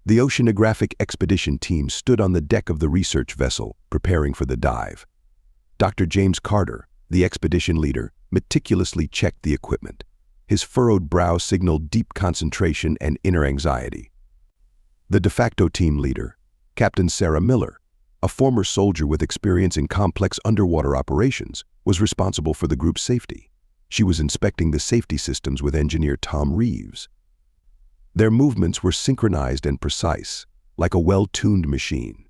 The oceanographic expedition team stood on the deck of the research vessel, preparing for the dive. Dr. James Carter, the expedition leader, meticulously checked the equipment. His furrowed brow signaled deep concentration and inner anxiety. The de facto team leader, Captain Sarah Miller, a former soldier with experience in complex underwater operations, was responsible for the group's safety. She was inspecting the safety systems with engineer Tom Reeves. Their movements were synchronized and precise, like a well-tuned machine.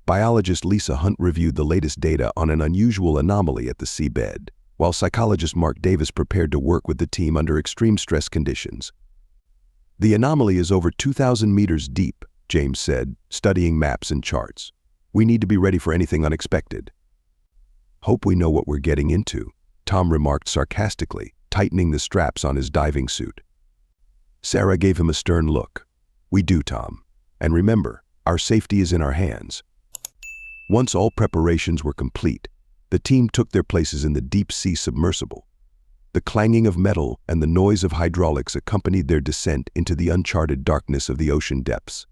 Biologist Lisa Hunt reviewed the latest data on an unusual anomaly at the seabed, while psychologist Mark Davis prepared to work with the team under extreme stress conditions. "The anomaly is over 2,000 meters deep," James said, studying maps and charts. "We need to be ready for anything unexpected." "Hope we know what we're getting into," Tom remarked sarcastically, tightening the straps on his diving suit. Sarah gave him a stern look. "We do, Tom. And remember, our safety is in our hands." Once all preparations were complete, the team took their places in the deep-sea submersible. The clanging of metal and the noise of hydraulics accompanied their descent into the uncharted darkness of the ocean depths.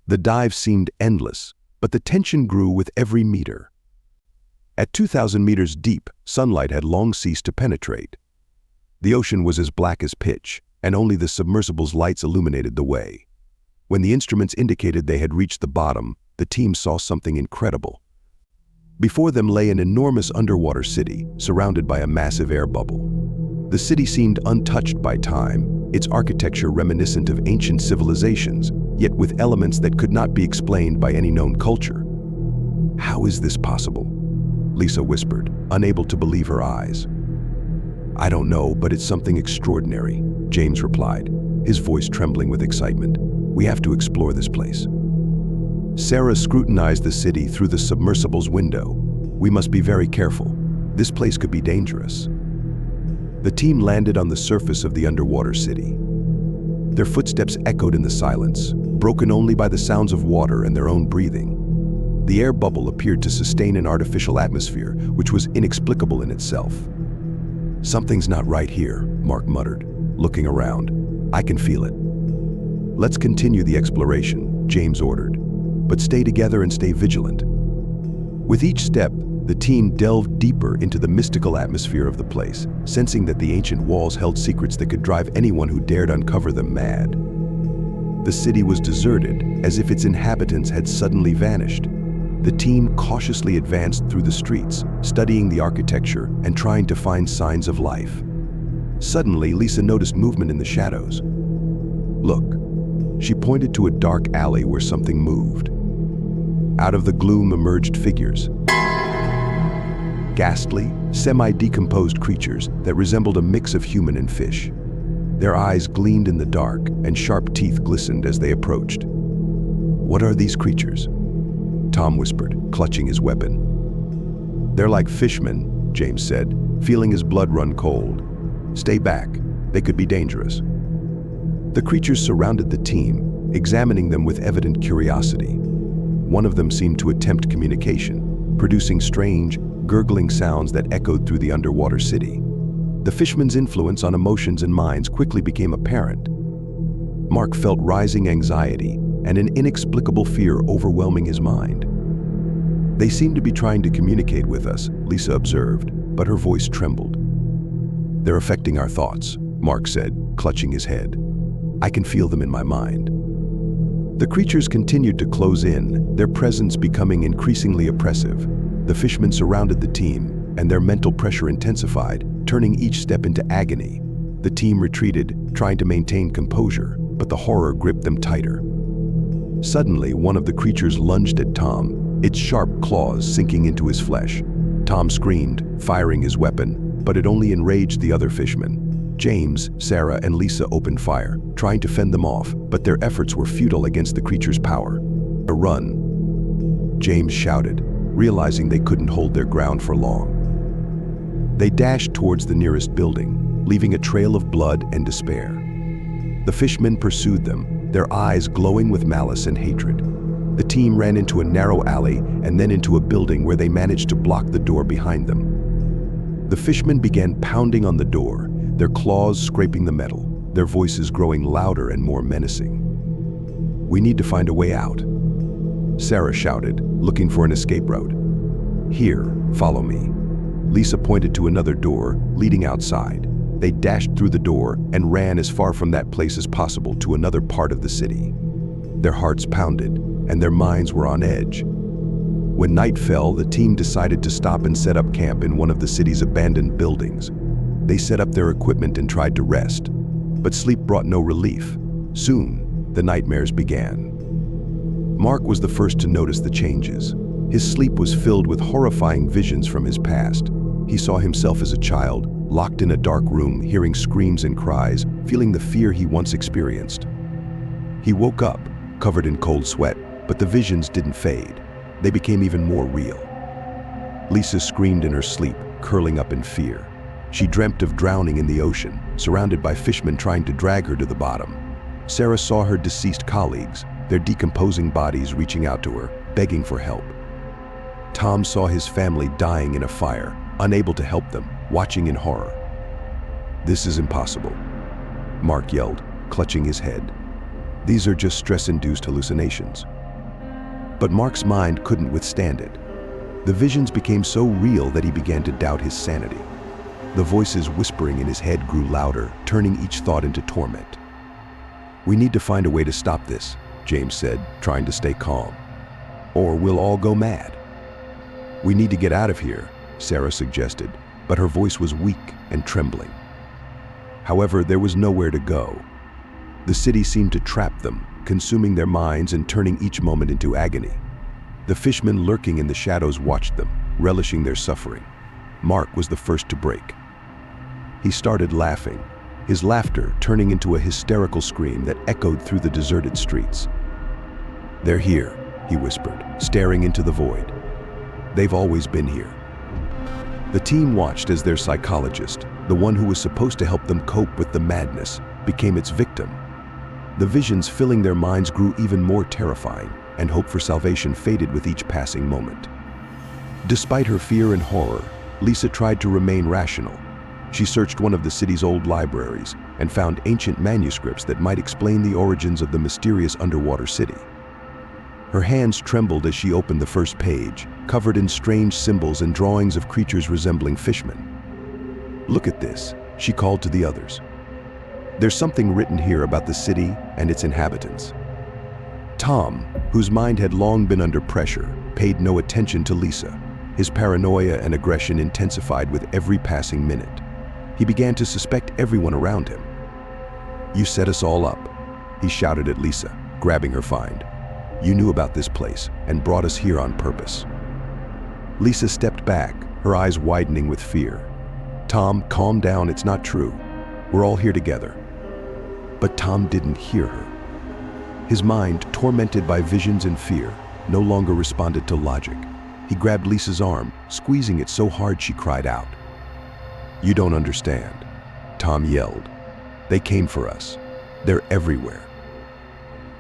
The dive seemed endless, but the tension grew with every meter. At 2,000 meters deep, sunlight had long ceased to penetrate. The ocean was as black as pitch, and only the submersible's lights illuminated the way. When the instruments indicated they had reached the bottom, the team saw something incredible. Before them lay an enormous underwater city, surrounded by a massive air bubble. The city seemed untouched by time, its architecture reminiscent of ancient civilizations, yet with elements that could not be explained by any known culture. "How is this possible?" Lisa whispered, unable to believe her eyes. "I don't know, but it's something extraordinary," James replied, his voice trembling with excitement. "We have to explore this place." Sarah scrutinized the city through the submersible's window. "We must be very careful. This place could be dangerous." The team landed on the surface of the underwater city. Their footsteps echoed in the silence, broken only by the sounds of water and their own breathing. The air bubble appeared to sustain an artificial atmosphere, which was inexplicable in itself. "Something's not right here," Mark muttered, looking around. "I can feel it." "Let's continue the exploration," James ordered. "But stay together and stay vigilant." With each step, the team delved deeper into the mystical atmosphere of the place, sensing that the ancient walls held secrets that could drive anyone who dared uncover them mad. The city was deserted, as if its inhabitants had suddenly vanished. The team cautiously advanced through the streets, studying the architecture and trying to find signs of life. Suddenly, Lisa noticed movement in the shadows. "Look." She pointed to a dark alley where something moved. Out of the gloom emerged figures. Ghastly, semi-decomposed creatures that resembled a mix of human and fish. Their eyes gleamed in the dark, and sharp teeth glistened as they approached. "What are these creatures?" Tom whispered, clutching his weapon. "They're like fishmen," James said, feeling his blood run cold. "Stay back. They could be dangerous." The creatures surrounded the team, examining them with evident curiosity. One of them seemed to attempt communication, producing strange, gurgling sounds that echoed through the underwater city. The fishman's influence on emotions and minds quickly became apparent. Mark felt rising anxiety and an inexplicable fear overwhelming his mind. "They seem to be trying to communicate with us," Lisa observed, but her voice trembled. "They're affecting our thoughts," Mark said, clutching his head. "I can feel them in my mind." The creatures continued to close in, their presence becoming increasingly oppressive. The fishermen surrounded the team, and their mental pressure intensified, turning each step into agony. The team retreated, trying to maintain composure, but the horror gripped them tighter. Suddenly, one of the creatures lunged at Tom, its sharp claws sinking into his flesh. Tom screamed, firing his weapon, but it only enraged the other fishermen. James, Sarah, and Lisa opened fire, trying to fend them off, but their efforts were futile against the creature's power. "A run," James shouted, realizing they couldn't hold their ground for long. They dashed towards the nearest building, leaving a trail of blood and despair. The fishermen pursued them, their eyes glowing with malice and hatred. The team ran into a narrow alley and then into a building where they managed to block the door behind them. The fishermen began pounding on the door, their claws scraping the metal, their voices growing louder and more menacing. We need to find a way out," Sarah shouted, looking for an escape route. "Here, follow me." Lisa pointed to another door leading outside. They dashed through the door and ran as far from that place as possible to another part of the city. Their hearts pounded, and their minds were on edge. When night fell, the team decided to stop and set up camp in one of the city's abandoned buildings. They set up their equipment and tried to rest, but sleep brought no relief. Soon, the nightmares began. Mark was the first to notice the changes. His sleep was filled with horrifying visions from his past. He saw himself as a child, locked in a dark room, hearing screams and cries, feeling the fear he once experienced. He woke up, covered in cold sweat, but the visions didn't fade. They became even more real. Lisa screamed in her sleep, curling up in fear. She dreamt of drowning in the ocean, surrounded by fishermen trying to drag her to the bottom. Sarah saw her deceased colleagues, their decomposing bodies reaching out to her, begging for help. Tom saw his family dying in a fire, unable to help them, watching in horror. "This is impossible," Mark yelled, clutching his head. "These are just stress-induced hallucinations." But Mark's mind couldn't withstand it. The visions became so real that he began to doubt his sanity. The voices whispering in his head grew louder, turning each thought into torment. "We need to find a way to stop this," James said, trying to stay calm. "Or we'll all go mad." "We need to get out of here," Sarah suggested, but her voice was weak and trembling. However, there was nowhere to go. The city seemed to trap them, consuming their minds and turning each moment into agony. The fishmen lurking in the shadows watched them, relishing their suffering. Mark was the first to break. He started laughing, his laughter turning into a hysterical scream that echoed through the deserted streets. "They're here," he whispered, staring into the void. "They've always been here." The team watched as their psychologist, the one who was supposed to help them cope with the madness, became its victim. The visions filling their minds grew even more terrifying, and hope for salvation faded with each passing moment. Despite her fear and horror, Lisa tried to remain rational. She searched one of the city's old libraries and found ancient manuscripts that might explain the origins of the mysterious underwater city. Her hands trembled as she opened the first page, covered in strange symbols and drawings of creatures resembling fishmen. "Look at this," she called to the others. "There's something written here about the city and its inhabitants." Tom, whose mind had long been under pressure, paid no attention to Lisa. His paranoia and aggression intensified with every passing minute. He began to suspect everyone around him. "You set us all up," he shouted at Lisa, grabbing her find. "You knew about this place and brought us here on purpose." Lisa stepped back, her eyes widening with fear. "Tom, calm down, it's not true. We're all here together." But Tom didn't hear her. His mind, tormented by visions and fear, no longer responded to logic. He grabbed Lisa's arm, squeezing it so hard she cried out. "You don't understand," Tom yelled. "They came for us. They're everywhere."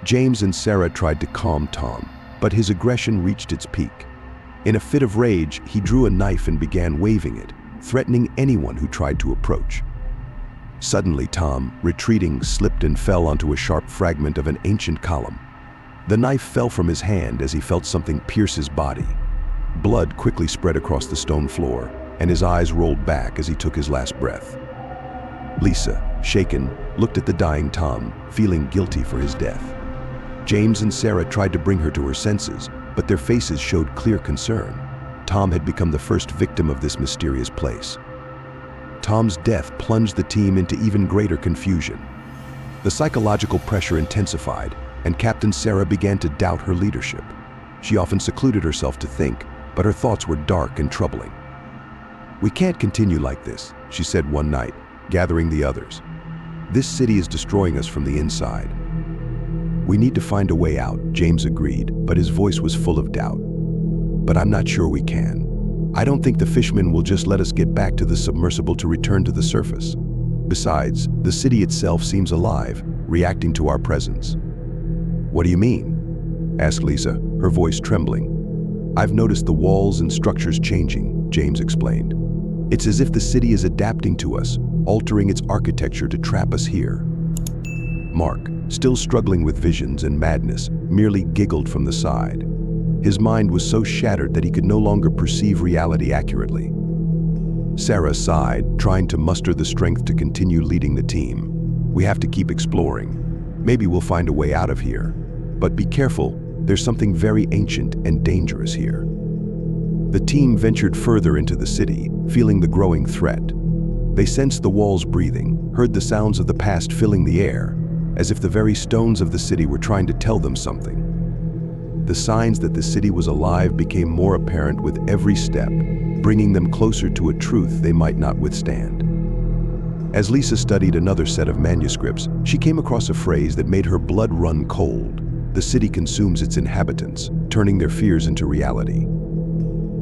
James and Sarah tried to calm Tom, but his aggression reached its peak. In a fit of rage, he drew a knife and began waving it, threatening anyone who tried to approach. Suddenly, Tom, retreating, slipped and fell onto a sharp fragment of an ancient column. The knife fell from his hand as he felt something pierce his body. Blood quickly spread across the stone floor, and his eyes rolled back as he took his last breath. Lisa, shaken, looked at the dying Tom, feeling guilty for his death. James and Sarah tried to bring her to her senses, but their faces showed clear concern. Tom had become the first victim of this mysterious place. Tom's death plunged the team into even greater confusion. The psychological pressure intensified, and Captain Sarah began to doubt her leadership. She often secluded herself to think, but her thoughts were dark and troubling. "We can't continue like this," she said one night, gathering the others. "This city is destroying us from the inside." "We need to find a way out," James agreed, but his voice was full of doubt. "But I'm not sure we can. I don't think the fishermen will just let us get back to the submersible to return to the surface. Besides, the city itself seems alive, reacting to our presence." "What do you mean?" asked Lisa, her voice trembling. "I've noticed the walls and structures changing," James explained. "It's as if the city is adapting to us, altering its architecture to trap us here." Mark, still struggling with visions and madness, merely giggled from the side. His mind was so shattered that he could no longer perceive reality accurately. Sarah sighed, trying to muster the strength to continue leading the team. "We have to keep exploring. Maybe we'll find a way out of here. But be careful, there's something very ancient and dangerous here." The team ventured further into the city, feeling the growing threat. They sensed the walls breathing, heard the sounds of the past filling the air, as if the very stones of the city were trying to tell them something. The signs that the city was alive became more apparent with every step, bringing them closer to a truth they might not withstand. As Lisa studied another set of manuscripts, she came across a phrase that made her blood run cold. "The city consumes its inhabitants, turning their fears into reality."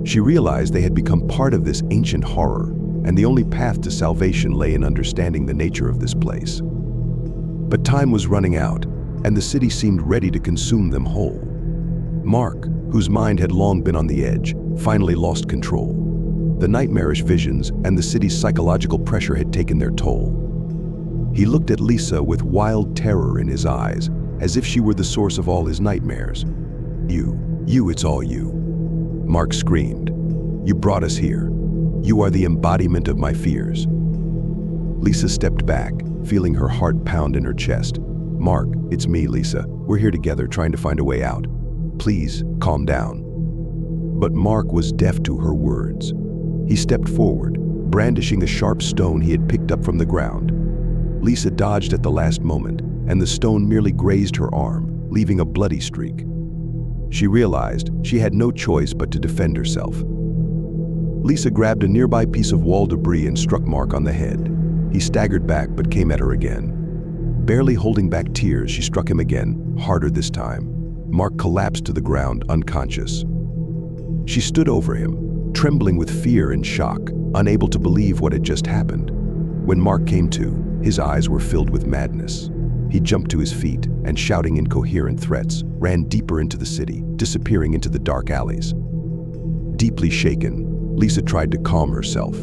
She realized they had become part of this ancient horror, and the only path to salvation lay in understanding the nature of this place. But time was running out, and the city seemed ready to consume them whole. Mark, whose mind had long been on the edge, finally lost control. The nightmarish visions and the city's psychological pressure had taken their toll. He looked at Lisa with wild terror in his eyes, as if she were the source of all his nightmares. You, it's all you." Mark screamed. "You brought us here. You are the embodiment of my fears." Lisa stepped back, feeling her heart pound in her chest. "Mark, it's me, Lisa. We're here together trying to find a way out. Please, calm down." But Mark was deaf to her words. He stepped forward, brandishing a sharp stone he had picked up from the ground. Lisa dodged at the last moment, and the stone merely grazed her arm, leaving a bloody streak. She realized she had no choice but to defend herself. Lisa grabbed a nearby piece of wall debris and struck Mark on the head. He staggered back but came at her again. Barely holding back tears, she struck him again, harder this time. Mark collapsed to the ground, unconscious. She stood over him, trembling with fear and shock, unable to believe what had just happened. When Mark came to, his eyes were filled with madness. He jumped to his feet and, shouting incoherent threats, ran deeper into the city, disappearing into the dark alleys. Deeply shaken, Lisa tried to calm herself.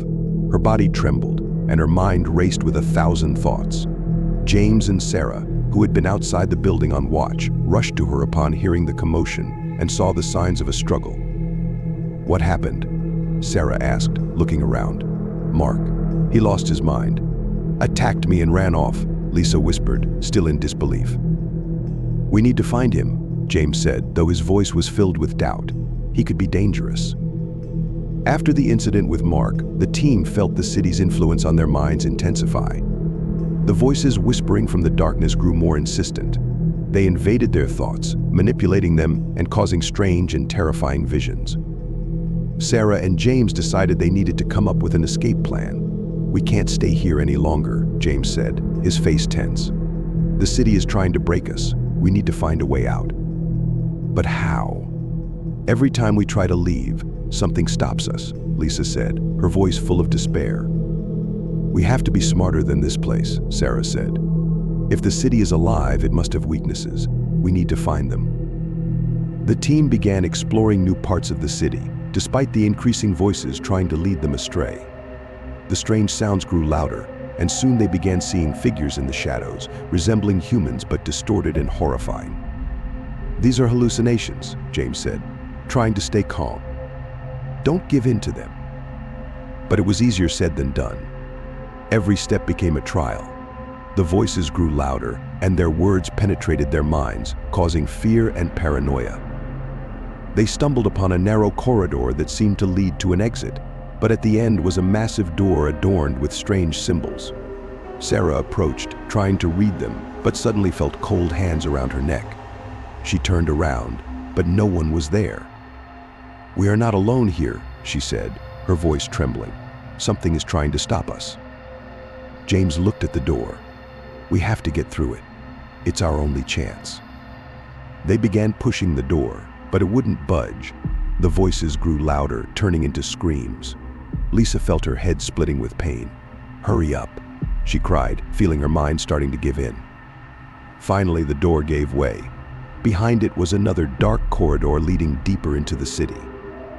Her body trembled, and her mind raced with 1,000 thoughts. James and Sarah, who had been outside the building on watch, rushed to her upon hearing the commotion and saw the signs of a struggle. "What happened?" Sarah asked, looking around. "Mark. He lost his mind. Attacked me and ran off," Lisa whispered, still in disbelief. "We need to find him," James said, though his voice was filled with doubt. He could be dangerous. After the incident with Mark, the team felt the city's influence on their minds intensify. The voices whispering from the darkness grew more insistent. They invaded their thoughts, manipulating them and causing strange and terrifying visions. Sarah and James decided they needed to come up with an escape plan. "We can't stay here any longer," James said, his face tense. "The city is trying to break us. We need to find a way out." "But how?" "Every time we try to leave, something stops us," Lisa said, her voice full of despair. "We have to be smarter than this place," Sarah said. "If the city is alive, it must have weaknesses. We need to find them." The team began exploring new parts of the city, despite the increasing voices trying to lead them astray. The strange sounds grew louder, and soon they began seeing figures in the shadows, resembling humans but distorted and horrifying. "These are hallucinations," James said, trying to stay calm. "Don't give in to them." But it was easier said than done. Every step became a trial. The voices grew louder, and their words penetrated their minds, causing fear and paranoia. They stumbled upon a narrow corridor that seemed to lead to an exit, but at the end was a massive door adorned with strange symbols. Sarah approached, trying to read them, but suddenly felt cold hands around her neck. She turned around, but no one was there. "We are not alone here," she said, her voice trembling. "Something is trying to stop us." James looked at the door. "We have to get through it. It's our only chance." They began pushing the door, but it wouldn't budge. The voices grew louder, turning into screams. Lisa felt her head splitting with pain. "Hurry up," she cried, feeling her mind starting to give in. Finally, the door gave way. Behind it was another dark corridor leading deeper into the city.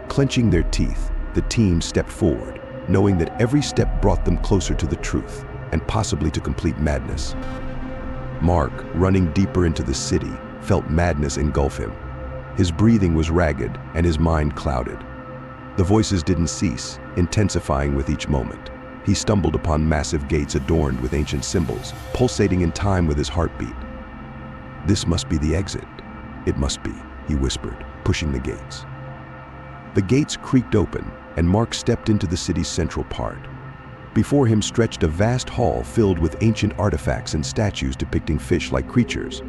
Clenching their teeth, the team stepped forward, knowing that every step brought them closer to the truth, and possibly to complete madness. Mark, running deeper into the city, felt madness engulf him. His breathing was ragged and his mind clouded. The voices didn't cease, intensifying with each moment. He stumbled upon massive gates adorned with ancient symbols, pulsating in time with his heartbeat. "This must be the exit. It must be," he whispered, pushing the gates. The gates creaked open, and Mark stepped into the city's central part. Before him stretched a vast hall filled with ancient artifacts and statues depicting fish-like creatures.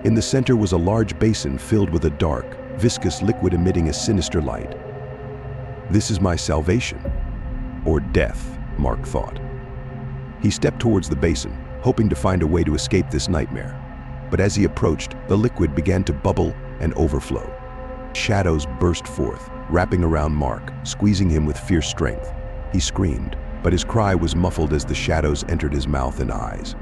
In the center was a large basin filled with a dark, viscous liquid emitting a sinister light. "This is my salvation, or death," Mark thought. He stepped towards the basin, hoping to find a way to escape this nightmare. But as he approached, the liquid began to bubble and overflow. Shadows burst forth, wrapping around Mark, squeezing him with fierce strength. He screamed, but his cry was muffled as the shadows entered his mouth and eyes.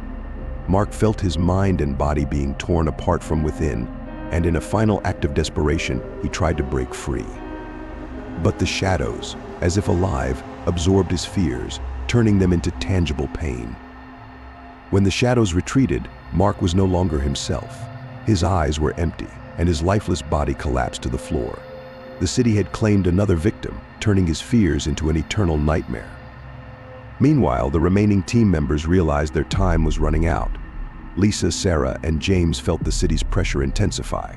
Mark felt his mind and body being torn apart from within, and in a final act of desperation, he tried to break free. But the shadows, as if alive, absorbed his fears, turning them into tangible pain. When the shadows retreated, Mark was no longer himself. His eyes were empty, and his lifeless body collapsed to the floor. The city had claimed another victim, turning his fears into an eternal nightmare. Meanwhile, the remaining team members realized their time was running out. Lisa, Sarah, and James felt the city's pressure intensify.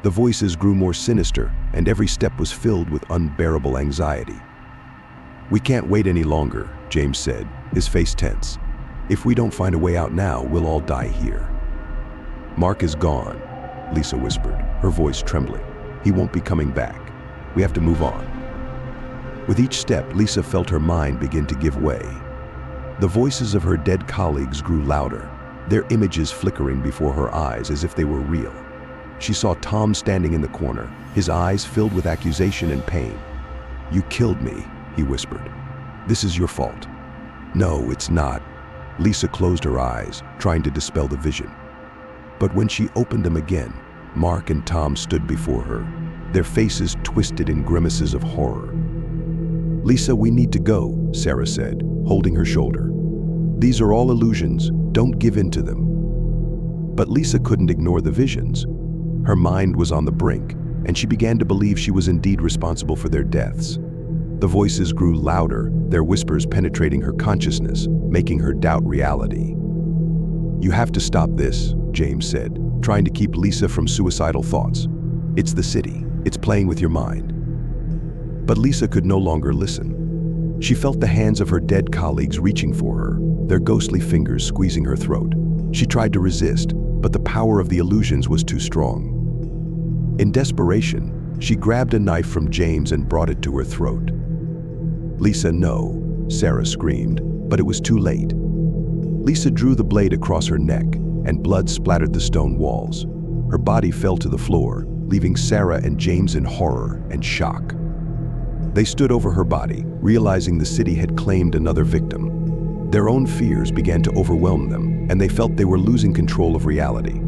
The voices grew more sinister, and every step was filled with unbearable anxiety. "We can't wait any longer," James said, his face tense. "If we don't find a way out now, we'll all die here." "Mark is gone," Lisa whispered, her voice trembling. "He won't be coming back. We have to move on." With each step, Lisa felt her mind begin to give way. The voices of her dead colleagues grew louder, their images flickering before her eyes as if they were real. She saw Tom standing in the corner, his eyes filled with accusation and pain. "You killed me," he whispered. "This is your fault." "No, it's not." Lisa closed her eyes, trying to dispel the vision. But when she opened them again, Mark and Tom stood before her, their faces twisted in grimaces of horror. "Lisa, we need to go," Sarah said, holding her shoulder. "These are all illusions. Don't give in to them." But Lisa couldn't ignore the visions. Her mind was on the brink, and she began to believe she was indeed responsible for their deaths. The voices grew louder, their whispers penetrating her consciousness, making her doubt reality. "You have to stop this," James said, trying to keep Lisa from suicidal thoughts. "It's the city. It's playing with your mind." But Lisa could no longer listen. She felt the hands of her dead colleagues reaching for her, their ghostly fingers squeezing her throat. She tried to resist, but the power of the illusions was too strong. In desperation, she grabbed a knife from James and brought it to her throat. "Lisa, no," Sarah screamed, but it was too late. Lisa drew the blade across her neck, and blood splattered the stone walls. Her body fell to the floor, leaving Sarah and James in horror and shock. They stood over her body, realizing the city had claimed another victim. Their own fears began to overwhelm them, and they felt they were losing control of reality.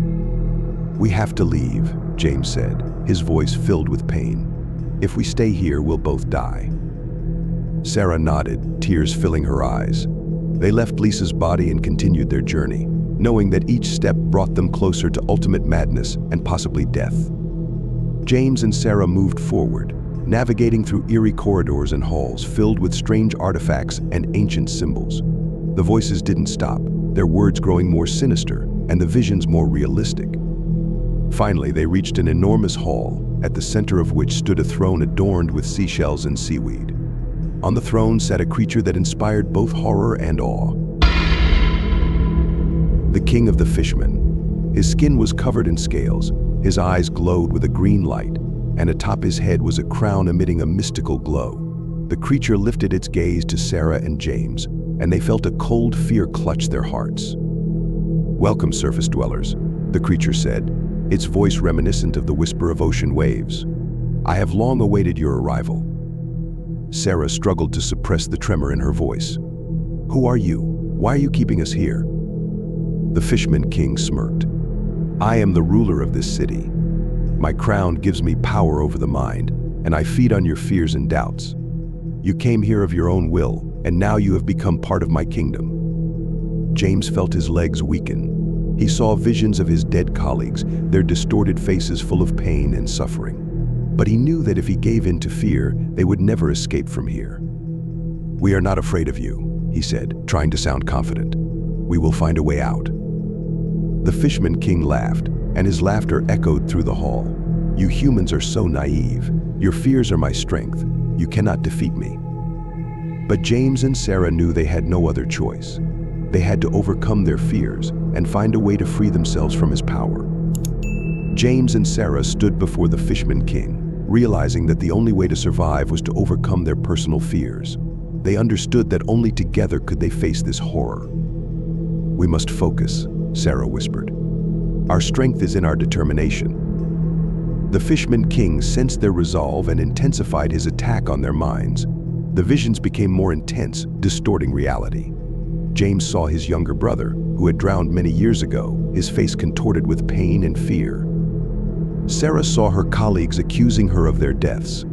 "We have to leave," James said, his voice filled with pain. "If we stay here, we'll both die." Sarah nodded, tears filling her eyes. They left Lisa's body and continued their journey, knowing that each step brought them closer to ultimate madness and possibly death. James and Sarah moved forward, navigating through eerie corridors and halls filled with strange artifacts and ancient symbols. The voices didn't stop, their words growing more sinister and the visions more realistic. Finally, they reached an enormous hall, at the center of which stood a throne adorned with seashells and seaweed. On the throne sat a creature that inspired both horror and awe. The king of the fishmen. His skin was covered in scales, his eyes glowed with a green light, and atop his head was a crown emitting a mystical glow. The creature lifted its gaze to Sarah and James, and they felt a cold fear clutch their hearts. "Welcome, surface dwellers," the creature said, its voice reminiscent of the whisper of ocean waves. "I have long awaited your arrival." Sarah struggled to suppress the tremor in her voice. "Who are you? Why are you keeping us here?" The Fishman King smirked. "I am the ruler of this city. My crown gives me power over the mind, and I feed on your fears and doubts. You came here of your own will, and now you have become part of my kingdom." James felt his legs weaken. He saw visions of his dead colleagues, their distorted faces full of pain and suffering. But he knew that if he gave in to fear, they would never escape from here. "We are not afraid of you," he said, trying to sound confident. "We will find a way out." The Fisherman King laughed, and his laughter echoed through the hall. "You humans are so naive. Your fears are my strength. You cannot defeat me." But James and Sarah knew they had no other choice. They had to overcome their fears and find a way to free themselves from his power. James and Sarah stood before the Fisherman King, realizing that the only way to survive was to overcome their personal fears. They understood that only together could they face this horror. "We must focus," Sarah whispered. "Our strength is in our determination." The Fisherman King sensed their resolve and intensified his attack on their minds. The visions became more intense, distorting reality. James saw his younger brother, who had drowned many years ago, his face contorted with pain and fear. Sarah saw her colleagues accusing her of their deaths.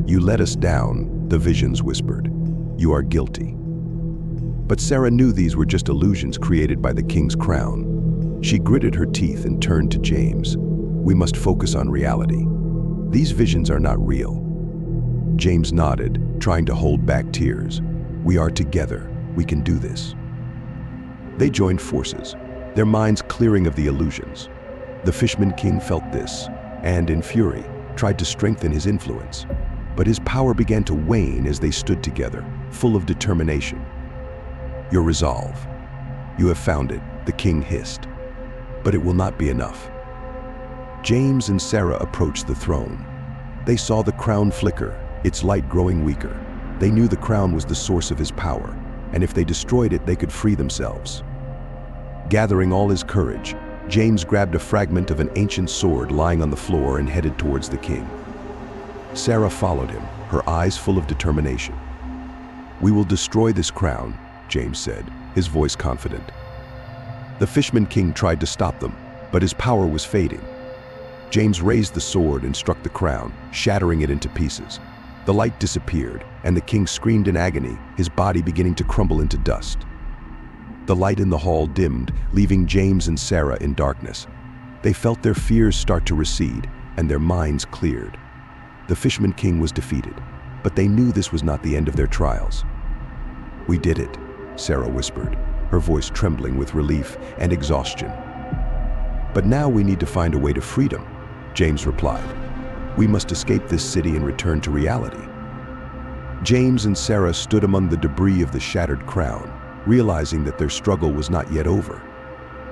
"You let us down," the visions whispered. "You are guilty." But Sarah knew these were just illusions created by the king's crown. She gritted her teeth and turned to James. "We must focus on reality. These visions are not real." James nodded, trying to hold back tears. "We are together. We can do this." They joined forces, their minds clearing of the illusions. The Fisherman King felt this, and in fury, tried to strengthen his influence. But his power began to wane as they stood together, full of determination. "Your resolve. You have found it," the king hissed. "But it will not be enough." James and Sarah approached the throne. They saw the crown flicker, its light growing weaker. They knew the crown was the source of his power, and if they destroyed it, they could free themselves. Gathering all his courage, James grabbed a fragment of an ancient sword lying on the floor and headed towards the king. Sarah followed him, her eyes full of determination. "We will destroy this crown," James said, his voice confident. The Fisherman King tried to stop them, but his power was fading. James raised the sword and struck the crown, shattering it into pieces. The light disappeared, and the king screamed in agony, his body beginning to crumble into dust. The light in the hall dimmed, leaving James and Sarah in darkness. They felt their fears start to recede, and their minds cleared. The Fisherman King was defeated, but they knew this was not the end of their trials. "We did it," Sarah whispered, her voice trembling with relief and exhaustion. "But now we need to find a way to freedom," James replied. "We must escape this city and return to reality." James and Sarah stood among the debris of the shattered crown, realizing that their struggle was not yet over.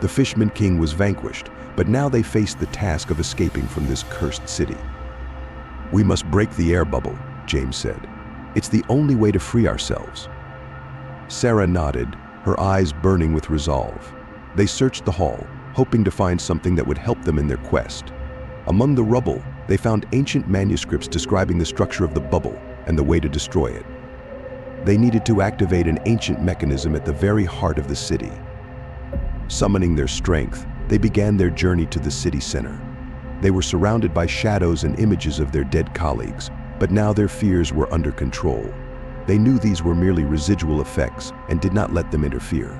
The Fisherman King was vanquished, but now they faced the task of escaping from this cursed city. "We must break the air bubble," James said. "It's the only way to free ourselves." Sarah nodded, her eyes burning with resolve. They searched the hall, hoping to find something that would help them in their quest. Among the rubble, they found ancient manuscripts describing the structure of the bubble and the way to destroy it. They needed to activate an ancient mechanism at the very heart of the city. Summoning their strength, they began their journey to the city center. They were surrounded by shadows and images of their dead colleagues, but now their fears were under control. They knew these were merely residual effects and did not let them interfere.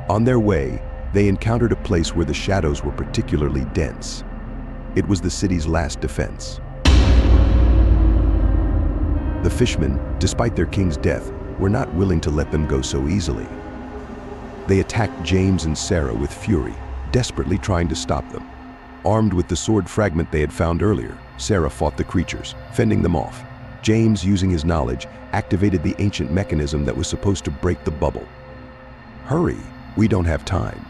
On their way, they encountered a place where the shadows were particularly dense. It was the city's last defense. The fishermen, despite their king's death, were not willing to let them go so easily. They attacked James and Sarah with fury, desperately trying to stop them. Armed with the sword fragment they had found earlier, Sarah fought the creatures, fending them off. James, using his knowledge, activated the ancient mechanism that was supposed to break the bubble. "Hurry, we don't have time,"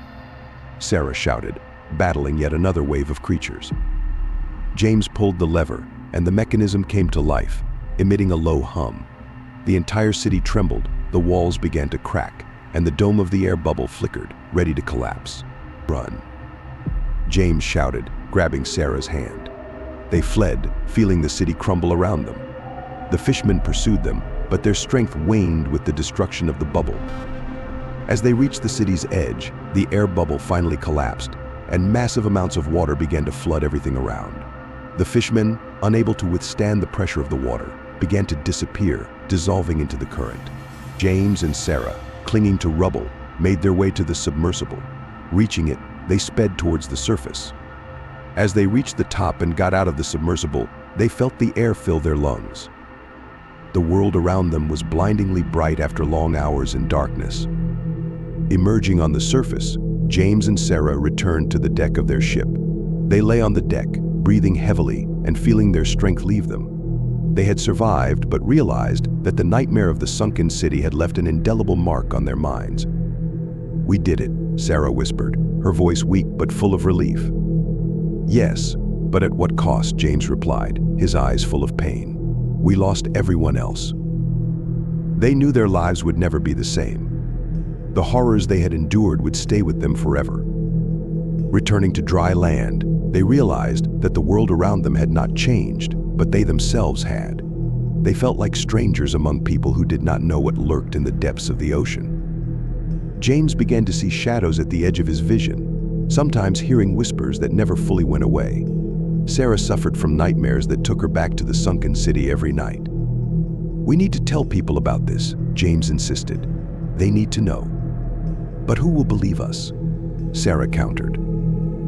Sarah shouted, battling yet another wave of creatures. James pulled the lever, and the mechanism came to life, emitting a low hum. The entire city trembled, the walls began to crack, and the dome of the air bubble flickered, ready to collapse. "Run," James shouted, grabbing Sarah's hand. They fled, feeling the city crumble around them. The fishermen pursued them, but their strength waned with the destruction of the bubble. As they reached the city's edge, the air bubble finally collapsed, and massive amounts of water began to flood everything around. The fishermen, unable to withstand the pressure of the water, began to disappear, dissolving into the current. James and Sarah, clinging to rubble, made their way to the submersible. Reaching it, they sped towards the surface. As they reached the top and got out of the submersible, they felt the air fill their lungs. The world around them was blindingly bright after long hours in darkness. Emerging on the surface, James and Sarah returned to the deck of their ship. They lay on the deck, breathing heavily and feeling their strength leave them. They had survived, but realized that the nightmare of the sunken city had left an indelible mark on their minds. "We did it," Sarah whispered, her voice weak but full of relief. "Yes, but at what cost?" James replied, his eyes full of pain. "We lost everyone else." They knew their lives would never be the same. The horrors they had endured would stay with them forever. Returning to dry land, they realized that the world around them had not changed, but they themselves had. They felt like strangers among people who did not know what lurked in the depths of the ocean. James began to see shadows at the edge of his vision, sometimes hearing whispers that never fully went away. Sarah suffered from nightmares that took her back to the sunken city every night. "We need to tell people about this," James insisted. "They need to know." "But who will believe us?" Sarah countered.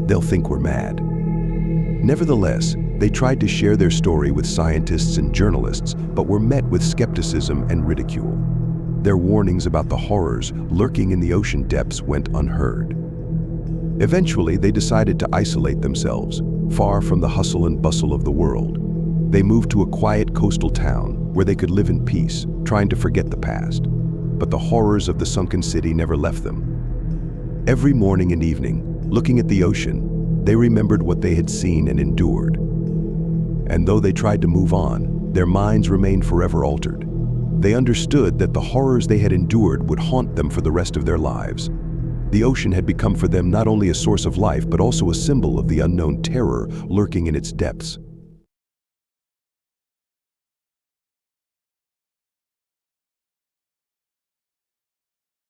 "They'll think we're mad." Nevertheless, they tried to share their story with scientists and journalists, but were met with skepticism and ridicule. Their warnings about the horrors lurking in the ocean depths went unheard. Eventually, they decided to isolate themselves, far from the hustle and bustle of the world. They moved to a quiet coastal town where they could live in peace, trying to forget the past. But the horrors of the sunken city never left them. Every morning and evening, looking at the ocean, they remembered what they had seen and endured. And though they tried to move on, their minds remained forever altered. They understood that the horrors they had endured would haunt them for the rest of their lives. The ocean had become for them not only a source of life, but also a symbol of the unknown terror lurking in its depths.